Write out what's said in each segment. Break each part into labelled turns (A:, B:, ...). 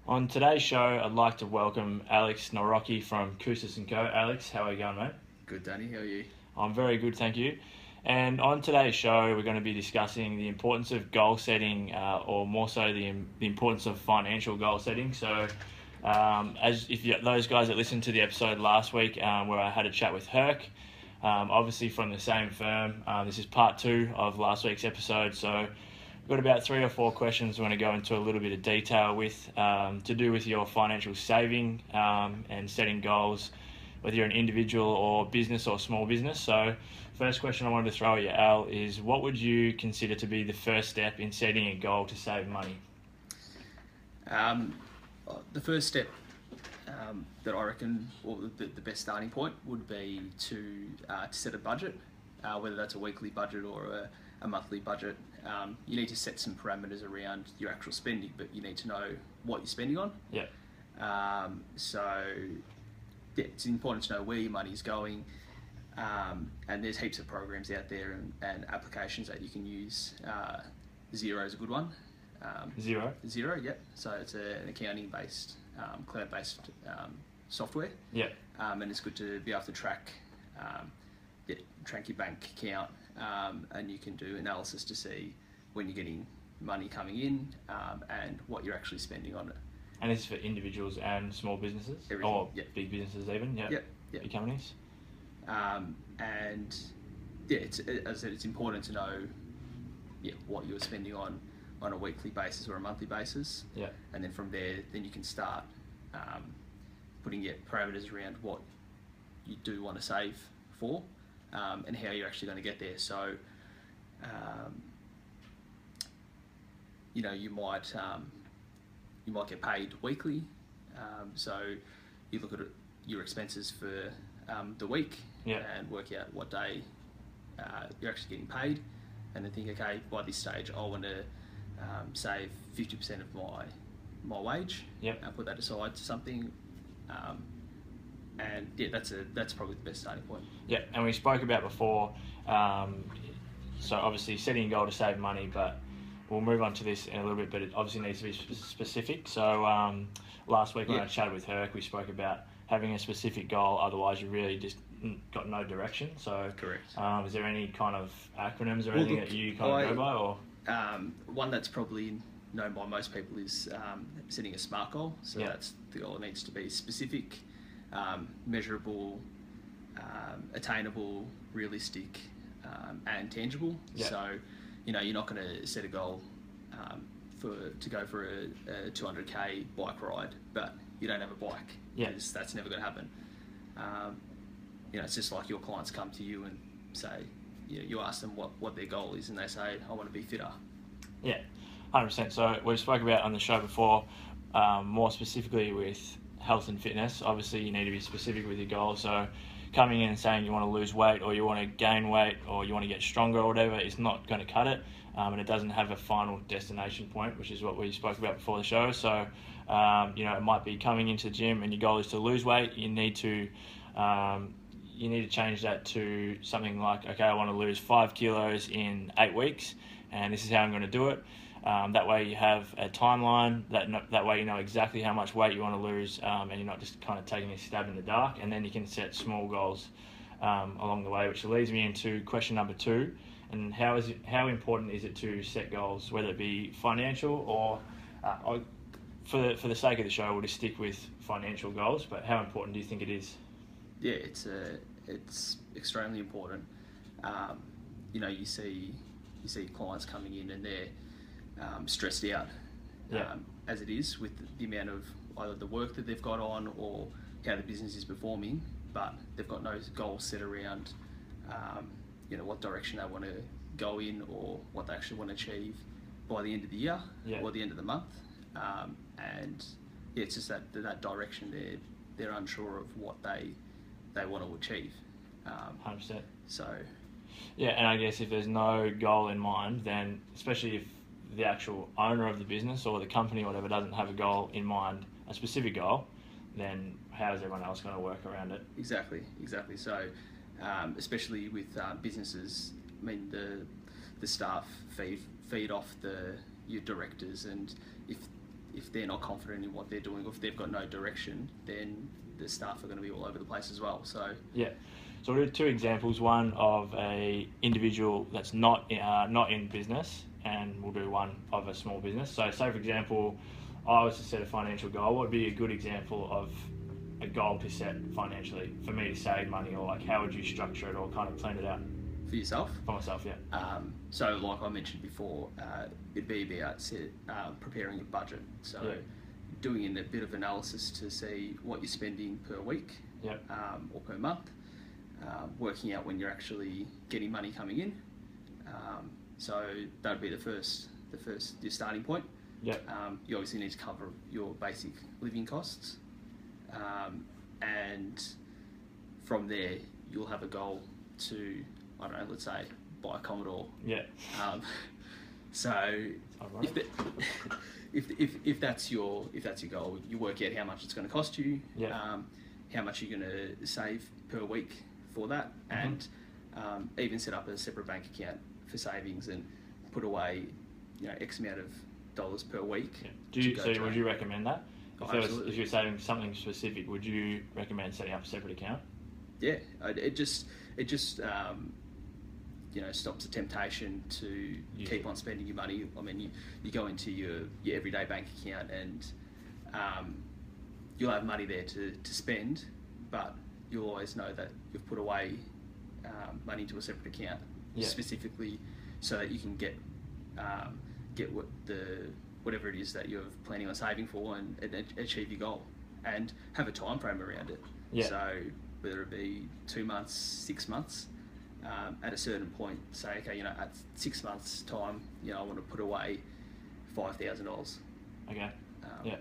A: On today's show, I'd like to welcome Aleks Nawrocki from Koustas Co. Alex, how are you going, mate?
B: Good, Danny. How are you?
A: I'm very good, thank you. And on today's show, we're going to be discussing the importance of goal setting, or more so the importance of financial goal setting. So, those guys that listened to the episode last week, where I had a chat with Herc, obviously from the same firm, this is part 2 of last week's episode. So, we've got about 3 or 4 questions we want to go into a little bit of detail with, to do with your financial saving and setting goals, whether you're an individual or business or small business. So first question I wanted to throw at you, Al, is what would you consider to be the first step in setting a goal to save money?
B: The first step that I reckon, or the best starting point, would be to set a budget, whether that's a weekly budget or a monthly budget. You need to set some parameters around your actual spending, but you need to know what you're spending on.
A: Yeah.
B: It's important to know where your money's going, and there's heaps of programs out there and applications that you can use. Xero is a good one.
A: Xero?
B: Xero, yeah. So it's an accounting-based, cloud-based software.
A: Yeah.
B: And it's good to be able to track your bank account, and you can do analysis to see when you're getting money coming in and what you're actually spending on it.
A: And this is for individuals and small businesses?
B: Everything,
A: or
B: yep.
A: Big businesses even?
B: Yep.
A: Big companies?
B: As I said, it's important to know what you're spending on a weekly basis or a monthly basis.
A: Yeah.
B: And then from there, then you can start putting parameters around what you do want to save for and how you're actually going to get there. So, you might get paid weekly, so you look at your expenses for the week and work out what day you're actually getting paid, and then think, okay, by this stage I want to save 50% of my wage.
A: Yep.
B: And put that aside to something, that's probably the best starting point.
A: Yeah, and we spoke about before, so obviously setting a goal to save money, but we'll move on to this in a little bit, but it obviously needs to be specific. So last week when I chatted with Herc, we spoke about having a specific goal, otherwise you really just got no direction. So
B: correct.
A: Is there any kind of acronyms or anything that you kind of go by? Or
B: one that's probably known by most people is setting a SMART goal. So that's the goal. It needs to be specific, measurable, attainable, realistic, and tangible.
A: Yeah.
B: So you're not going to set a goal to go for a 200k bike ride, but you don't have a bike.
A: Yeah.
B: That's never going to happen. It's just like your clients come to you and say, you ask them what their goal is, and they say, I want to be fitter.
A: Yeah, 100%. So we spoke about on the show before, more specifically with health and fitness. Obviously, you need to be specific with your goal. So coming in and saying you want to lose weight or you want to gain weight or you want to get stronger or whatever is not going to cut it, and it doesn't have a final destination point, which is what we spoke about before the show. So it might be coming into the gym and your goal is to lose weight. You need to change that to something like, okay, I want to lose 5 kilos in 8 weeks, and this is how I'm going to do it. That way you have a timeline, that way you know exactly how much weight you want to lose, and you're not just kind of taking a stab in the dark, and then you can set small goals along the way, which leads me into question number 2, and how important is it to set goals, whether it be financial or, for the sake of the show, we'll just stick with financial goals, but how important do you think it is?
B: Yeah, it's extremely important. You see clients coming in and they're stressed out, as it is, with the amount of either the work that they've got on or how the business is performing, but they've got no goals set around what direction they want to go in or what they actually want to achieve by the end of the year or the end of the month, and it's just that direction they're unsure of what they want to achieve.
A: 100%.
B: So
A: yeah, and I guess if there's no goal in mind, then especially if the actual owner of the business or the company or whatever doesn't have a goal in mind, a specific goal, then how is everyone else going to work around it?
B: Exactly. So especially with businesses, I mean the staff feed off your directors, and if if they're not confident in what they're doing, or if they've got no direction, then the staff are going to be all over the place as well. So
A: yeah. So we'll do two examples. One of a individual that's not in business, and we'll do one of a small business. So say, for example, I was to set a financial goal. What would be a good example of a goal to set financially for me to save money, or like how would you structure it or kind of plan it out?
B: for yourself?
A: For myself, yeah.
B: So like I mentioned before, it'd be about preparing your budget. So
A: Yeah.
B: doing a bit of analysis to see what you're spending per week,
A: Yeah.
B: or per month, working out when you're actually getting money coming in. So that would be the first your starting point.
A: Yeah.
B: You obviously need to cover your basic living costs, and from there you'll have a goal to, I don't know, let's say buy a Commodore.
A: Yeah.
B: So if that's your goal, you work out how much it's going to cost you,
A: Yeah.
B: how much you're going to save per week for that, and even set up a separate bank account for savings and put away, X amount of dollars per week.
A: Yeah. Would you recommend that?
B: Absolutely.
A: If you're saving something specific, would you recommend setting up a separate account?
B: Yeah, it just stops the temptation to keep on spending your money. I mean, you go into your everyday bank account and you'll have money there to spend, but you'll always know that you've put away money into a separate account, specifically so that you can get whatever it is that you're planning on saving for and achieve your goal, and have a time frame around it.
A: Yeah.
B: So whether it be 2 months, 6 months, at a certain point, say, okay, at 6 months' time, I want to put away $5,000.
A: Okay. Yeah.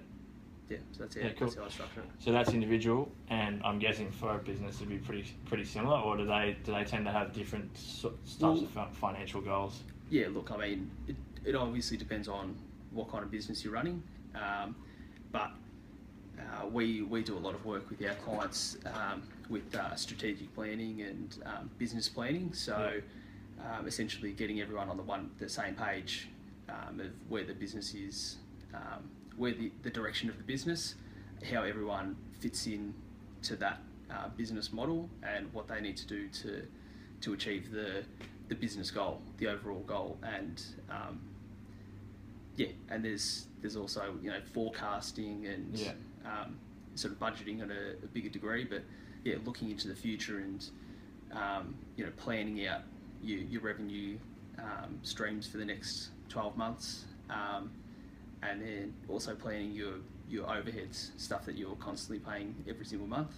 B: Yeah. So that's it.
A: Yeah, cool.
B: That's how I structure it.
A: So that's individual, and I'm guessing for a business it'd be pretty similar, or do they tend to have different types of financial goals?
B: Yeah. Look, I mean, it obviously depends on what kind of business you're running, but we do a lot of work with our clients with strategic planning and business planning. So essentially getting everyone on the same page of where the business is, where the direction of the business, how everyone fits in to that business model, and what they need to do to achieve the business goal, the overall goal, and and there's also forecasting and sort of budgeting on a bigger degree, but looking into the future and planning out your revenue streams for the next 12 months, and then also planning your overheads, stuff that you're constantly paying every single month,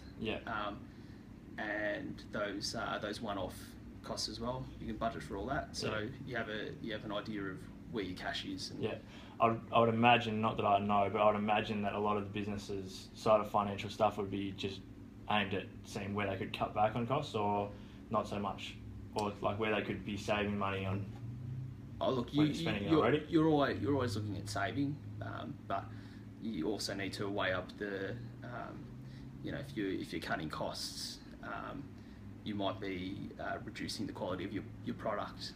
B: and those one-off costs as well. You can budget for all that, so you have an idea of where your cash is. And
A: I would imagine, not that I know, but I would imagine that a lot of the businesses side of financial stuff would be just aimed at seeing where they could cut back on costs, or not so much, or like where they could be saving money on.
B: Oh, look, you're always looking at saving, but you also need to weigh up the, if you're cutting costs, you might be reducing the quality of your product.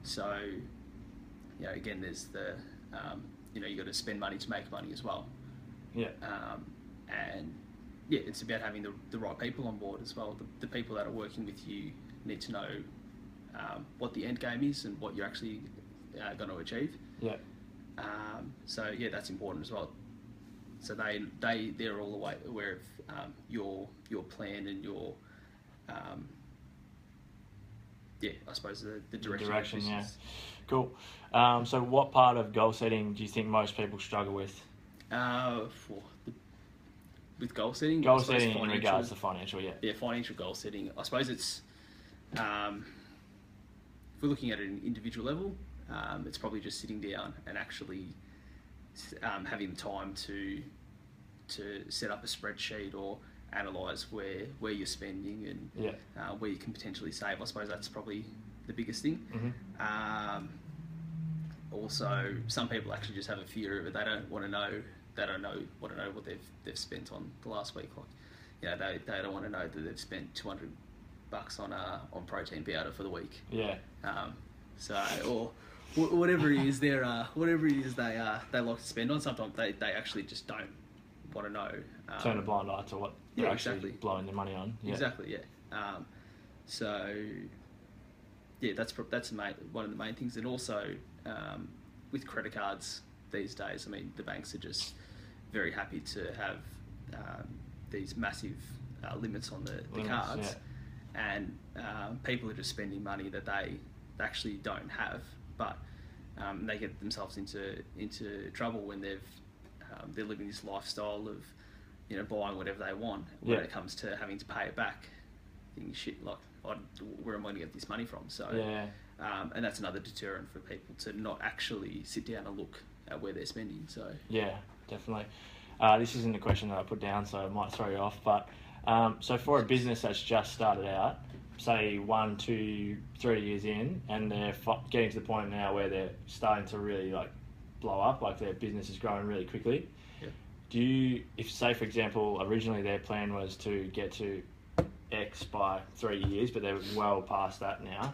B: So, again, there's the, you got to spend money to make money as well. And it's about having the right people on board as well. The people that are working with you need to know what the end game is and what you're actually going to achieve. So that's important as well. So they're all aware of your plan and your I suppose the direction.
A: Yeah, cool. So what part of goal setting do you think most people struggle with?
B: With goal setting?
A: Goal setting in regards to financial,
B: financial goal setting. I suppose it's, if we're looking at an individual level, it's probably just sitting down and actually having the time to set up a spreadsheet or analyse where you're spending and where you can potentially save. I suppose that's probably the biggest thing. Also, some people actually just have a fear of it. They don't want to know. They don't want to know what they've spent on the last week. Like, they don't want to know that they've spent $200 on protein powder for the week. whatever it is they like to spend on. Sometimes they actually just don't want to know.
A: Turn a blind eye to what they're actually blowing their money on. Yeah.
B: Exactly. Yeah. So yeah, that's one of the main things, and also with credit cards these days. I mean, the banks are just very happy to have these massive limits on the cards, and people are just spending money that they actually don't have, but they get themselves into trouble when they're living this lifestyle of buying whatever they want. When it comes to having to pay it back, thinking shit like, where am I going to get this money from? So and that's another deterrent for people to not actually sit down and look at where they're spending. So
A: yeah, definitely. This isn't a question that I put down, so it might throw you off. But so for a business that's just started out, say 1, 2, 3 years in, and they're getting to the point now where they're starting to really like blow up, like their business is growing really quickly.
B: Yeah.
A: Do you, if say for example, originally their plan was to get to X by 3 years, but they're well past that now,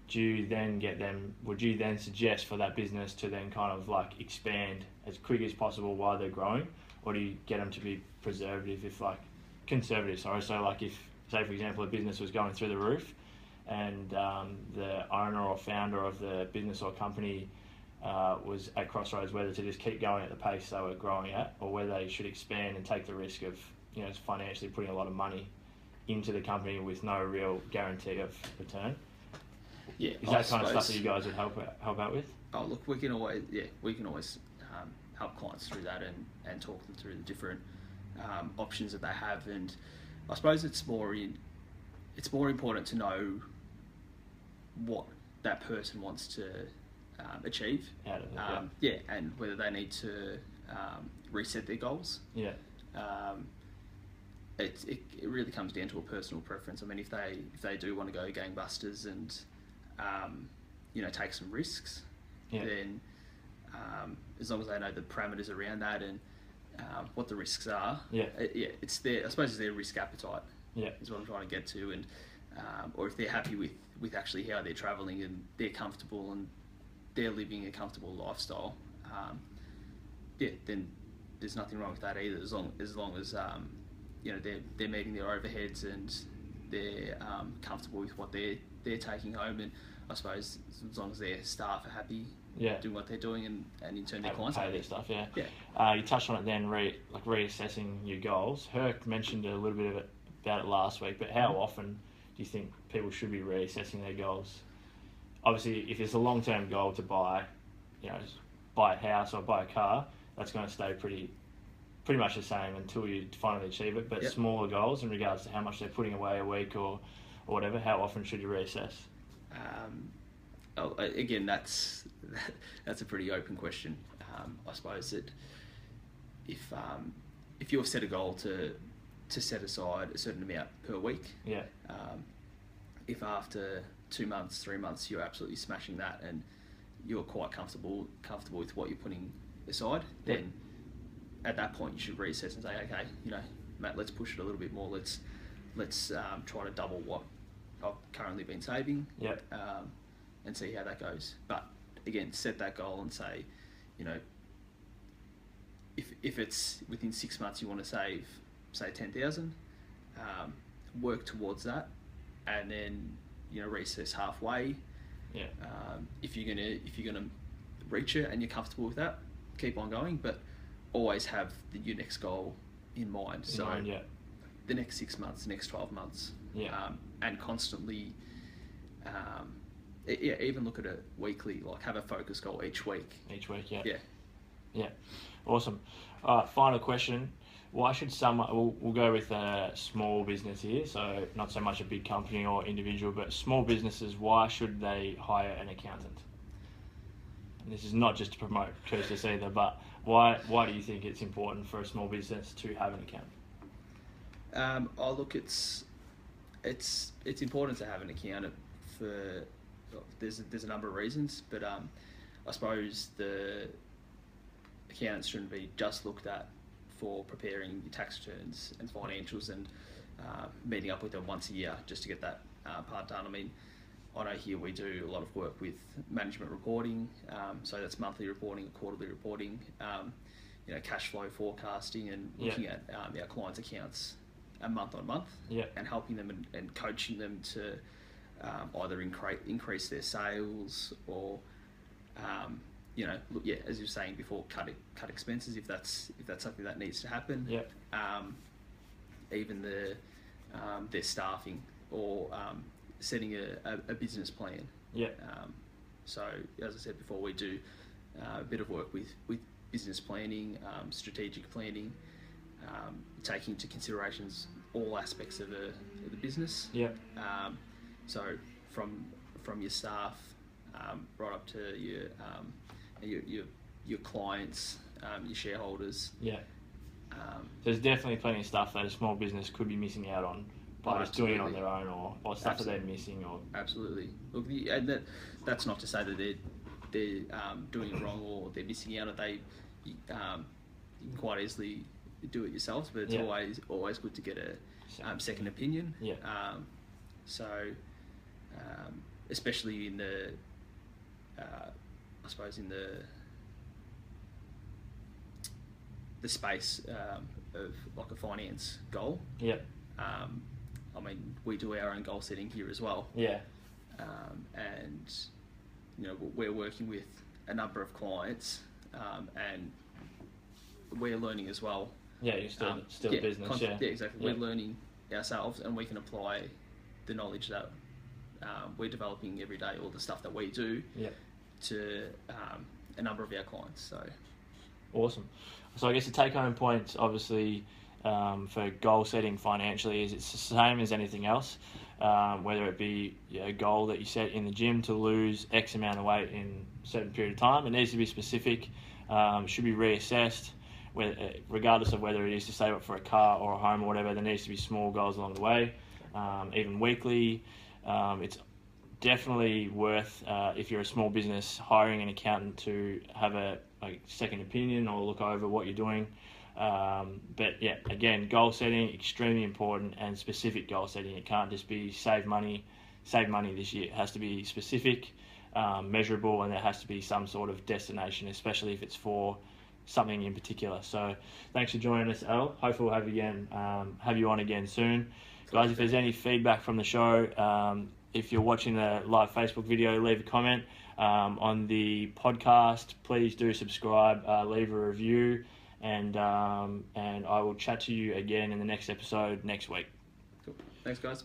A: would you then suggest for that business to then kind of like expand as quick as possible while they're growing? Or do you get them to be conservative, sorry. So like if, say for example, a business was going through the roof and the owner or founder of the business or company was at crossroads whether to just keep going at the pace they were growing at, or whether they should expand and take the risk of financially putting a lot of money into the company with no real guarantee of return.
B: Yeah,
A: is that kind of stuff that you guys would help out with?
B: Oh look, we can always help clients through that and talk them through the different options that they have. And I suppose it's more important to know what that person wants to achieve
A: out of it,
B: and whether they need to reset their goals. It really comes down to a personal preference. I mean, if they do want to go gangbusters and take some risks, then as long as they know the parameters around that and what the risks are, it's their, I suppose it's their risk appetite. Is what I'm trying to get to, and or if they're happy with actually how they're travelling and they're comfortable and they're living a comfortable lifestyle, then there's nothing wrong with that either. As long as they're meeting their overheads and they're comfortable with what they're taking home, and I suppose as long as their staff are happy doing what they're doing, and in turn their clients
A: pay their stuff. You touched on it then, reassessing your goals. Herc mentioned a little bit about it last week, but how often do you think people should be reassessing their goals? Obviously, if it's a long-term goal to buy a house or buy a car, that's going to stay pretty much the same until you finally achieve it. But smaller goals in regards to how much they're putting away a week or whatever, how often should you reassess?
B: Again, that's a pretty open question. I suppose that if you've set a goal to set aside a certain amount per week, if after 2 months, 3 months, you're absolutely smashing that and you're quite comfortable with what you're putting aside, then at that point you should reassess and say, okay, Matt, let's push it a little bit more. Let's try to double what I've currently been saving, and see how that goes. But again, set that goal and say, if it's within 6 months you want to save, say 10,000, work towards that, and then reassess halfway. If you're gonna reach it and you're comfortable with that, keep on going, but always have your next goal in mind. The next 6 months, the next 12 months, and constantly, even look at it weekly. Like have a focus goal each week.
A: Awesome. All right, final question. Why should someone, we'll go with a small business here, so not so much a big company or individual, but small businesses, why should they hire an accountant? And this is not just to promote Koustas either, but why do you think it's important for a small business to have an accountant?
B: Look, it's important to have an accountant for, there's a number of reasons, but I suppose the accountants shouldn't be just looked at for preparing your tax returns and financials and meeting up with them once a year just to get that part done. I mean, I know here we do a lot of work with management reporting, so that's monthly reporting, quarterly reporting, cash flow forecasting, and looking at our clients' accounts month on month, and helping them and coaching them to either increase their sales or, as you were saying before, cut expenses if that's something that needs to happen. Even their staffing or setting a business plan. So as I said before, we do a bit of work with business planning, strategic planning, taking into considerations all aspects of the business. So from your staff right up to your clients, your shareholders.
A: There's definitely plenty of stuff that a small business could be missing out on by just doing it on their own, or stuff that they're missing. Or
B: absolutely. Look, and that's not to say that they're doing it wrong or they're missing out. You can quite easily do it yourselves, but it's always good to get a second opinion. So especially in the I suppose in the space of like a finance goal. I mean, we do our own goal setting here as well. And we're working with a number of clients, and we're learning as well.
A: You're still a business.
B: Exactly. We're learning ourselves, and we can apply the knowledge that we're developing every day, all the stuff that we do, to a number of our clients. So
A: awesome. So I guess the take-home point, obviously, for goal setting financially is it's the same as anything else, whether it be a goal that you set in the gym to lose X amount of weight in a certain period of time. It needs to be specific, should be reassessed, regardless of whether it is to save up for a car or a home or whatever. There needs to be small goals along the way, even weekly. It's definitely worth, if you're a small business, hiring an accountant to have a second opinion or look over what you're doing. But again, goal setting, extremely important, and specific goal setting. It can't just be save money this year. It has to be specific, measurable, and there has to be some sort of destination, especially if it's for something in particular. So thanks for joining us, Al. Hopefully we'll have you on again soon. Guys, if there's any feedback from the show, if you're watching the live Facebook video, leave a comment. On the podcast, please do subscribe, leave a review, and I will chat to you again in the next episode next week.
B: Cool. Thanks, guys.